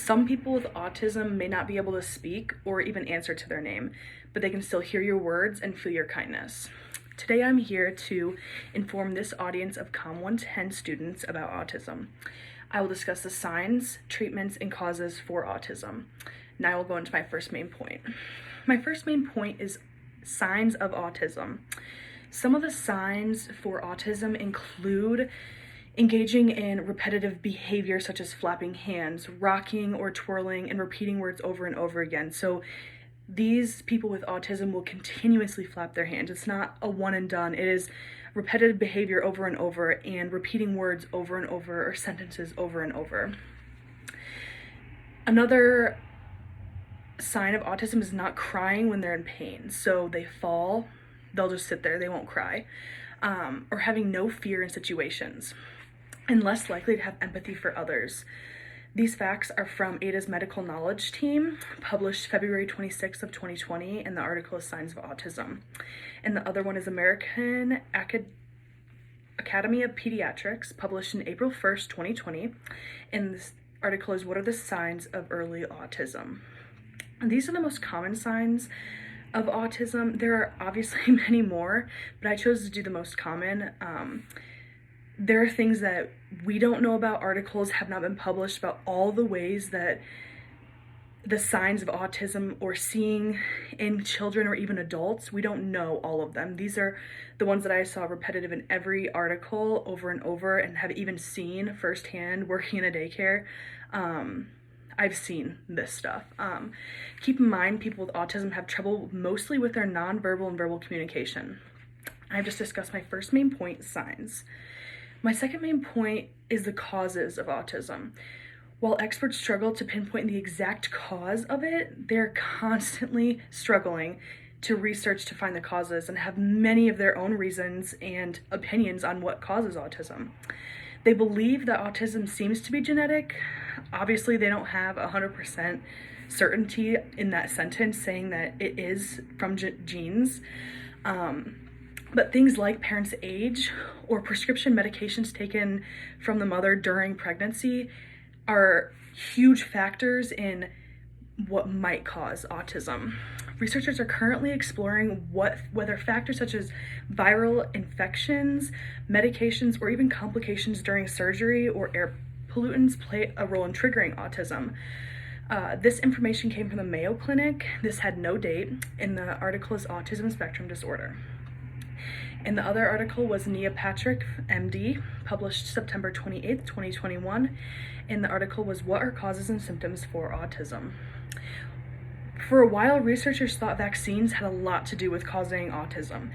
Some people with autism may not be able to speak or even answer to their name, but they can still hear your words and feel your kindness. Today I'm here to inform this audience of COM 110 students about autism. I will discuss the signs, treatments, and causes for autism. Now I will go into my first main point. My first main point is signs of autism. Some of the signs for autism include engaging in repetitive behavior such as flapping hands, rocking or twirling, and repeating words over and over again. So these people with autism will continuously flap their hands. It's not a one and done. It is repetitive behavior over and over and repeating words over and over or sentences over and over. Another sign of autism is not crying when they're in pain. So they fall, they'll just sit there, they won't cry. Or having no fear in situations, and less likely to have empathy for others. These facts are from ADA's Medical Knowledge Team, published February 26th of 2020, and the article is Signs of Autism. And the other one is American Academy of Pediatrics, published in April 1st, 2020, and this article is What are the Signs of Early Autism? And these are the most common signs of autism. There are obviously many more, but I chose to do the most common. There are things that we don't know about, articles have not been published about all the ways that the signs of autism or seeing in children or even adults, we don't know all of them. These are the ones that I saw repetitive in every article over and over and have even seen firsthand working in a daycare. I've seen this stuff. Keep in mind, people with autism have trouble mostly with their nonverbal and verbal communication. I've just discussed my first main point, signs. My second main point is the causes of autism. While experts struggle to pinpoint the exact cause of it, they're constantly struggling to research to find the causes and have many of their own reasons and opinions on what causes autism. They believe that autism seems to be genetic. Obviously, they don't have 100% certainty in that sentence saying that it is from genes. But things like parents' age or prescription medications taken from the mother during pregnancy are huge factors in what might cause autism. Researchers are currently exploring whether factors such as viral infections, medications, or even complications during surgery or air pollutants play a role in triggering autism. This information came from the Mayo Clinic. This had no date, and the article is Autism Spectrum Disorder. And the other article was Nia Patrick, MD, published September 28th, 2021, and the article was What are causes and symptoms for autism? For a while, researchers thought vaccines had a lot to do with causing autism.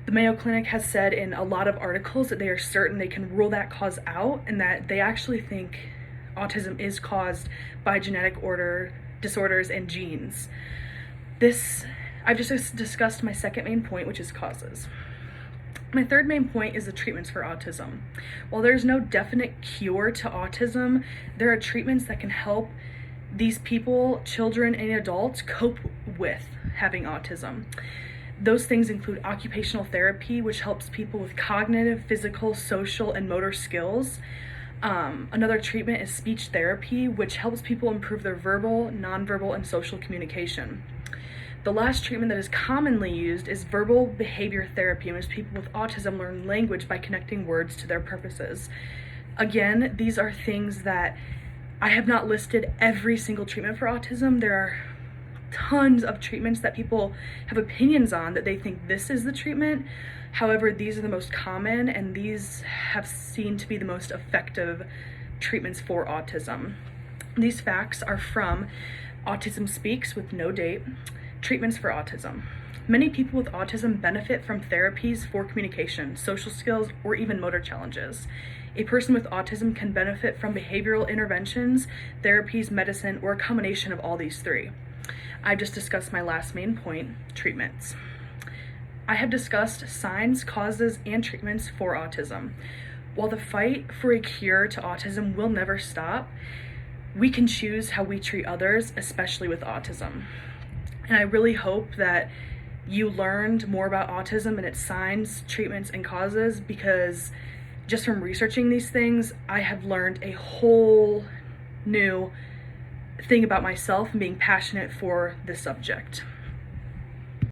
The Mayo Clinic has said in a lot of articles that they are certain they can rule that cause out and that they actually think autism is caused by genetic disorders and genes. I've just discussed my second main point, which is causes. My third main point is the treatments for autism. While there's no definite cure to autism, there are treatments that can help these people, children and adults, cope with having autism. Those things include occupational therapy, which helps people with cognitive, physical, social, and motor skills. Another treatment is speech therapy, which helps people improve their verbal, nonverbal, and social communication. The last treatment that is commonly used is verbal behavior therapy, in which people with autism learn language by connecting words to their purposes. Again, these are things that I have not listed every single treatment for autism. There are tons of treatments that people have opinions on that they think this is the treatment. However, these are the most common, and these have seen to be the most effective treatments for autism. These facts are from Autism Speaks with no date. Treatments for autism. Many people with autism benefit from therapies for communication, social skills, or even motor challenges. A person with autism can benefit from behavioral interventions, therapies, medicine, or a combination of all these three. I've just discussed my last main point, treatments. I have discussed signs, causes, and treatments for autism. While the fight for a cure to autism will never stop, we can choose how we treat others, especially with autism. And I really hope that you learned more about autism and its signs, treatments, and causes, because just from researching these things, I have learned a whole new thing about myself and being passionate for this subject.